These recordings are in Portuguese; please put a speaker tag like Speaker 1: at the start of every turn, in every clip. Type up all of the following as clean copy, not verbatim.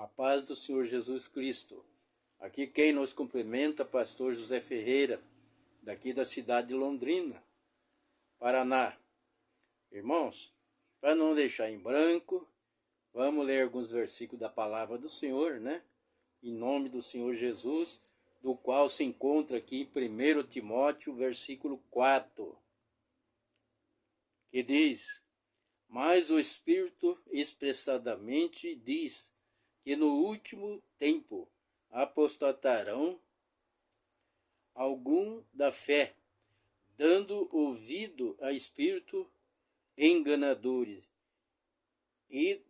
Speaker 1: A paz do Senhor Jesus Cristo. Aqui quem nos cumprimenta, pastor José Ferreira, daqui da cidade de Londrina, Paraná. Irmãos, para não deixar em branco, vamos ler alguns versículos da palavra do Senhor, né? Em nome do Senhor Jesus, do qual se encontra aqui em 1 Timóteo, versículo 4, que diz: Mas o Espírito expressadamente diz que no último tempo apostatarão algum da fé, dando ouvido a espírito enganadores e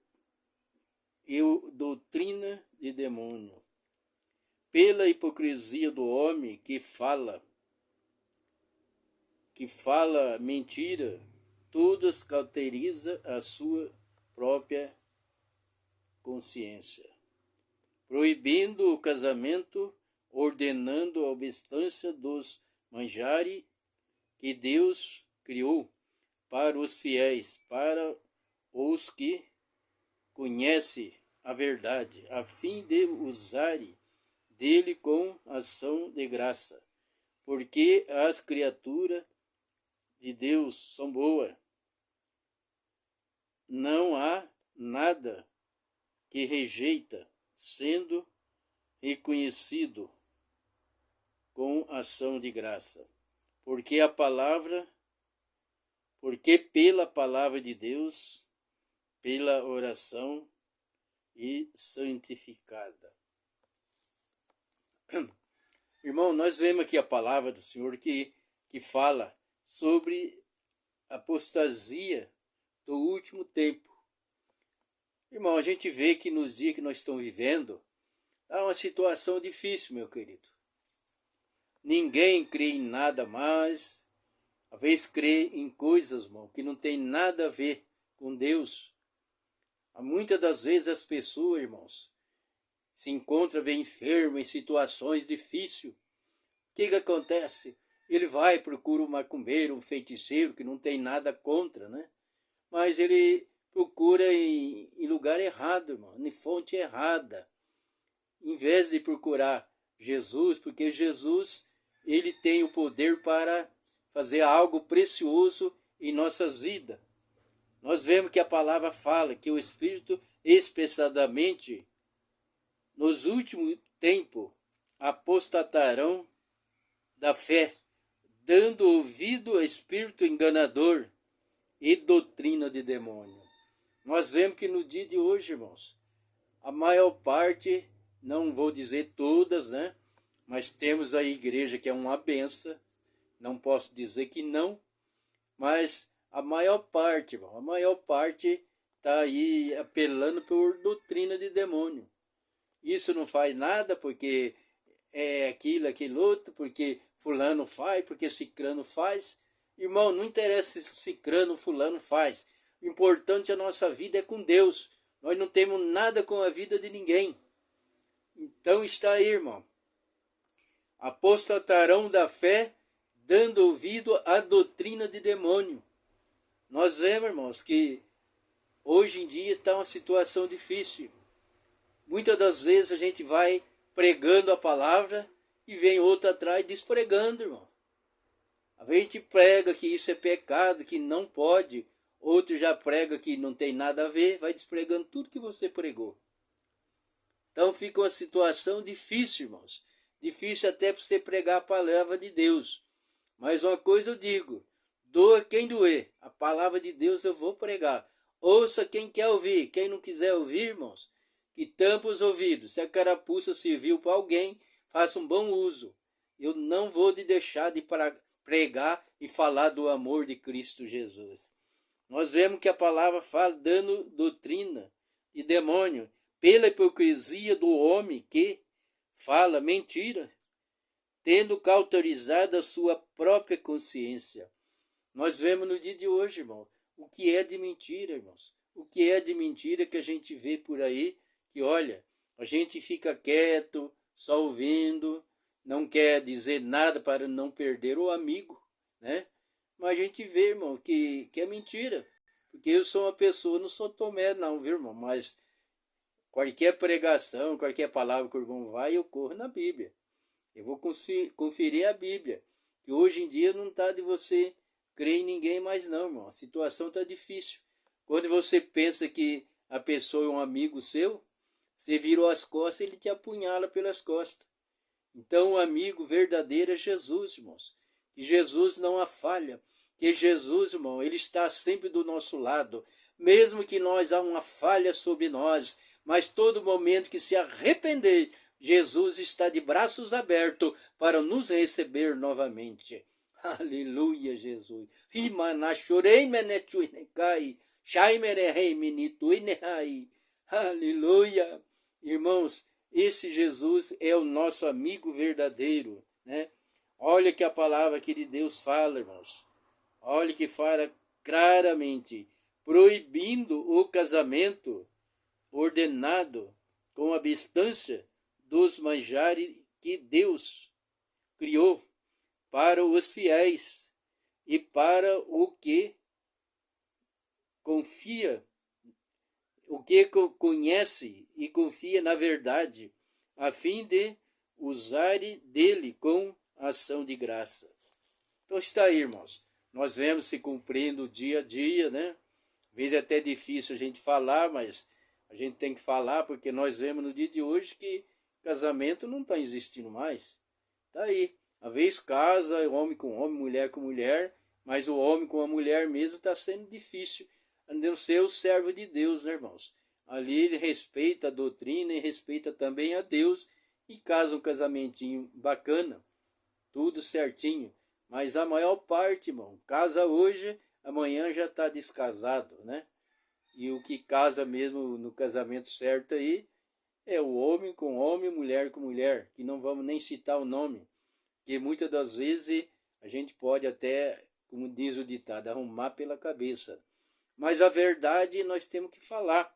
Speaker 1: doutrina de demônio, pela hipocrisia do homem que fala mentira, todas cauteriza a sua própria consciência, proibindo o casamento, ordenando a obstância dos manjares que Deus criou para os fiéis, para os que conhecem a verdade, a fim de usarem dele com ação de graça, porque as criaturas de Deus são boas. Não há nada que rejeita, sendo reconhecido com ação de graça, porque pela palavra de Deus, pela oração e santificada. Irmão, nós vemos aqui a palavra do Senhor que fala sobre apostasia do último tempo. Irmão, a gente vê que nos dias que nós estamos vivendo, há uma situação difícil, meu querido. Ninguém crê em nada mais, às vezes crê em coisas, irmão, que não tem nada a ver com Deus. Muitas das vezes as pessoas, irmãos, se encontram bem enfermas em situações difíceis. O que acontece? Ele vai, procura um macumbeiro, um feiticeiro, que não tem nada contra, né? Mas ele procura em lugar errado, irmão, em fonte errada. Em vez de procurar Jesus, porque Jesus, ele tem o poder para fazer algo precioso em nossas vidas. Nós vemos que a palavra fala que o Espírito expressadamente, nos últimos tempos, apostatarão da fé, dando ouvido a espírito enganador e doutrina de demônio. Nós vemos que no dia de hoje, irmãos, a maior parte, não vou dizer todas, né? Mas temos a igreja que é uma benção, não posso dizer que não, mas a maior parte, irmão, está aí apelando por doutrina de demônio. Isso não faz nada porque é aquilo outro, porque fulano faz, porque cicrano faz. Irmão, não interessa se cicrano, fulano faz. O importante é a nossa vida é com Deus. Nós não temos nada com a vida de ninguém. Então está aí, irmão. Apostatarão da fé, dando ouvido à doutrina de demônio. Nós vemos, irmãos, que hoje em dia está uma situação difícil. Muitas das vezes a gente vai pregando a palavra e vem outro atrás despregando, irmão. A gente prega que isso é pecado, que não pode. Outro já prega que não tem nada a ver, vai despregando tudo que você pregou. Então fica uma situação difícil, irmãos. Difícil até para você pregar a palavra de Deus. Mas uma coisa eu digo, doa quem doer. A palavra de Deus eu vou pregar. Ouça quem quer ouvir. Quem não quiser ouvir, irmãos, que tampa os ouvidos. Se a carapuça serviu para alguém, faça um bom uso. Eu não vou deixar de pregar e falar do amor de Cristo Jesus. Nós vemos que a palavra fala dando doutrina e demônio pela hipocrisia do homem que fala mentira, tendo cauterizado a sua própria consciência. Nós vemos no dia de hoje, irmão, o que é de mentira, irmãos. O que é de mentira que a gente vê por aí, que olha, a gente fica quieto, só ouvindo, não quer dizer nada para não perder o amigo, né? Mas a gente vê, irmão, que é mentira. Porque eu sou uma pessoa, não sou Tomé não, viu, irmão? Mas qualquer pregação, qualquer palavra que o irmão vai, eu corro na Bíblia. Eu vou conferir a Bíblia. Que hoje em dia não está de você crer em ninguém mais não, irmão. A situação está difícil. Quando você pensa que a pessoa é um amigo seu, você virou as costas, ele te apunhala pelas costas. Então o amigo verdadeiro é Jesus, irmãos. Que Jesus não há falha. Que Jesus, irmão, ele está sempre do nosso lado. Mesmo que nós há uma falha sobre nós, mas todo momento que se arrepender, Jesus está de braços abertos para nos receber novamente. Aleluia, Jesus. Aleluia. Irmãos, esse Jesus é o nosso amigo verdadeiro, né? Olha que a palavra aqui de Deus fala, irmãos. Olha que fala claramente, proibindo o casamento ordenado com a distância dos manjares que Deus criou para os fiéis e para o que confia, o que conhece e confia na verdade, a fim de usar dele com ação de graça. Então está aí, irmãos. Nós vemos se cumprindo dia a dia, né? Às vezes é até difícil a gente falar, mas a gente tem que falar porque nós vemos no dia de hoje que casamento não está existindo mais. Está aí. Às vezes casa, homem com homem, mulher com mulher, mas o homem com a mulher mesmo está sendo difícil, a não ser o servo de Deus, né, irmãos? Ali ele respeita a doutrina e respeita também a Deus e casa um casamentinho bacana, tudo certinho. Mas a maior parte, irmão, casa hoje, amanhã já está descasado, né? E o que casa mesmo no casamento certo aí é o homem com homem, mulher com mulher, que não vamos nem citar o nome, que muitas das vezes a gente pode até, como diz o ditado, arrumar pela cabeça. Mas a verdade nós temos que falar.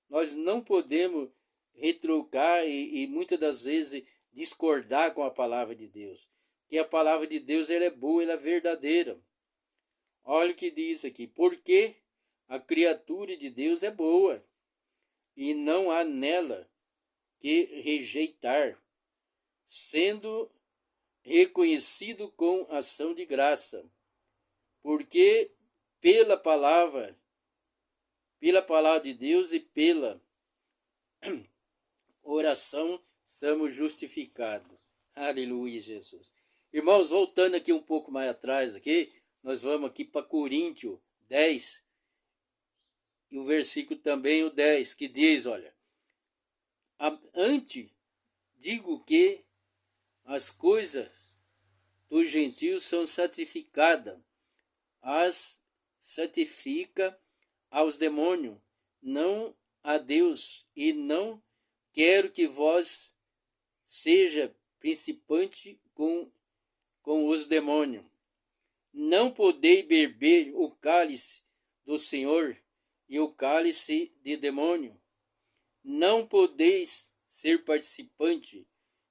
Speaker 1: Nós não podemos retrucar e muitas das vezes discordar com a palavra de Deus. Que a palavra de Deus ela é boa, ela é verdadeira. Olha o que diz aqui. Porque a criatura de Deus é boa e não há nela que rejeitar, sendo reconhecido com ação de graça. Porque pela palavra de Deus e pela oração somos justificados. Aleluia, Jesus. Irmãos, voltando aqui um pouco mais atrás, aqui, nós vamos aqui para Coríntios 10, e o versículo também o 10, que diz, olha, antes digo que as coisas dos gentios são santificadas, as santifica aos demônios, não a Deus, e não quero que vós seja principante com os demônios. Não podeis beber o cálice do Senhor e o cálice de demônio. Não podeis ser participante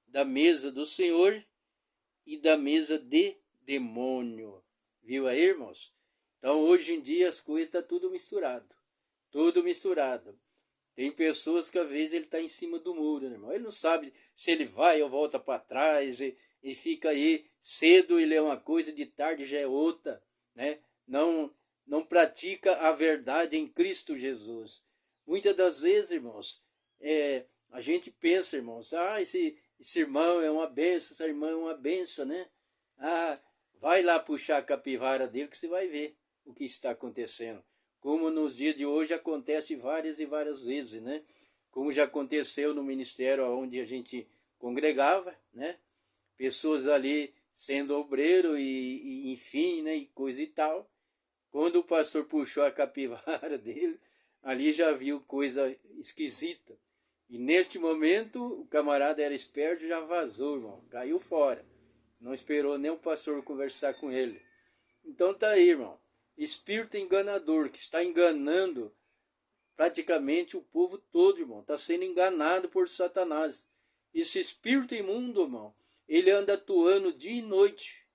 Speaker 1: da mesa do Senhor e da mesa de demônio. Viu aí, irmãos? Então, hoje em dia, as coisas estão tudo misturado. Tudo misturado. Tem pessoas que, às vezes, ele está em cima do muro, né, irmão? Ele não sabe se ele vai ou volta para trás, e fica aí cedo, ele é uma coisa, de tarde já é outra, né? Não pratica a verdade em Cristo Jesus. Muitas das vezes, irmãos, a gente pensa, irmãos, esse irmão é uma benção, essa irmã é uma benção, né? Vai lá puxar a capivara dele que você vai ver o que está acontecendo. Como nos dias de hoje acontece várias e várias vezes, né? Como já aconteceu no ministério onde a gente congregava, né? Pessoas ali sendo obreiro e enfim, né? E coisa e tal. Quando o pastor puxou a capivara dele, ali já viu coisa esquisita. E neste momento, o camarada era esperto e já vazou, irmão. Caiu fora. Não esperou nem o pastor conversar com ele. Então tá aí, irmão. Espírito enganador que está enganando praticamente o povo todo, irmão. Está sendo enganado por Satanás. Esse espírito imundo, irmão, ele anda atuando dia e noite.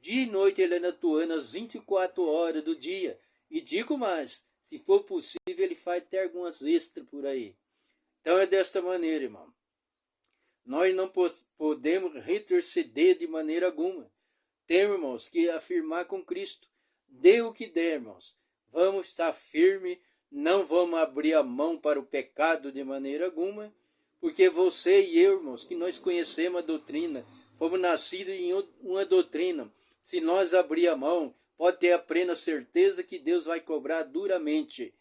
Speaker 1: Dia e noite ele anda atuando às 24 horas do dia. E digo mais, se for possível, ele faz até algumas extras por aí. Então é desta maneira, irmão. Nós não podemos retroceder de maneira alguma. Temos, irmãos, que afirmar com Cristo. Dê o que der, irmãos. Vamos estar firmes, não vamos abrir a mão para o pecado de maneira alguma, porque você e eu, irmãos, que nós conhecemos a doutrina, fomos nascidos em uma doutrina. Se nós abrir a mão, pode ter a plena certeza que Deus vai cobrar duramente.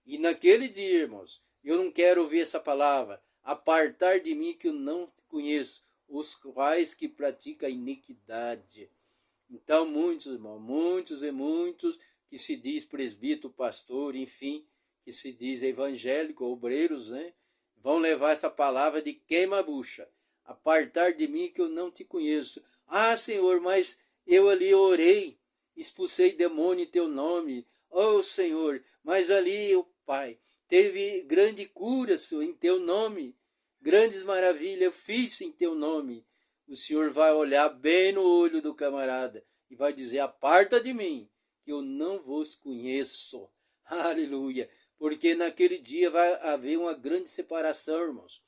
Speaker 1: E naquele dia, irmãos, eu não quero ouvir essa palavra, apartar de mim que eu não te conheço, os quais que praticam a iniquidade. Então, muitos, irmãos, muitos que se diz presbítero, pastor, enfim, que se diz evangélico, obreiros, né? Vão levar essa palavra de queima-bucha. Apartar de mim que eu não te conheço. Ah, Senhor, mas eu ali orei, expulsei demônio em teu nome. Oh, Senhor, mas ali, oh, Pai, teve grande cura em teu nome. Grandes maravilhas eu fiz em teu nome. O Senhor vai olhar bem no olho do camarada e vai dizer, aparta de mim, que eu não vos conheço. Aleluia. Porque naquele dia vai haver uma grande separação, irmãos.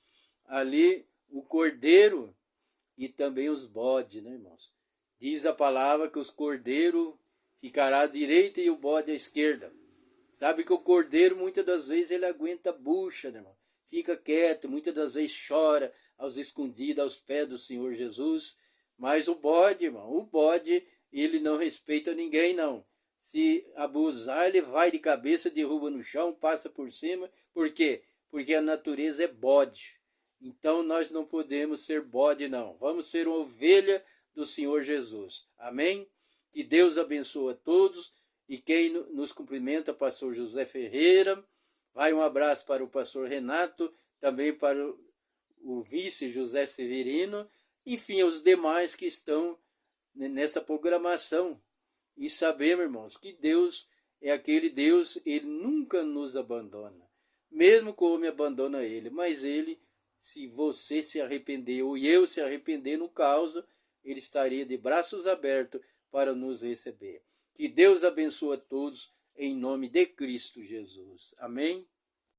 Speaker 1: Ali o cordeiro e também os bodes, né, irmãos? Diz a palavra que os cordeiros ficará à direita e o bode à esquerda. Sabe que o cordeiro muitas das vezes ele aguenta a bucha, né, irmão? Fica quieto, muitas das vezes chora aos escondidos aos pés do Senhor Jesus. Mas o bode, irmão, o bode, ele não respeita ninguém, não. Se abusar, ele vai de cabeça, derruba no chão, passa por cima. Por quê? Porque a natureza é bode. Então nós não podemos ser bode, não. Vamos ser uma ovelha do Senhor Jesus. Amém? Que Deus abençoe a todos. E quem nos cumprimenta, pastor José Ferreira. Vai um abraço para o pastor Renato, também para o vice José Severino. Enfim, os demais que estão nessa programação. E sabemos, irmãos, que Deus é aquele Deus, ele nunca nos abandona. Mesmo que o homem abandona ele, mas ele, se você se arrependeu e eu se arrepender no caso, ele estaria de braços abertos para nos receber. Que Deus abençoe a todos em nome de Cristo Jesus. Amém?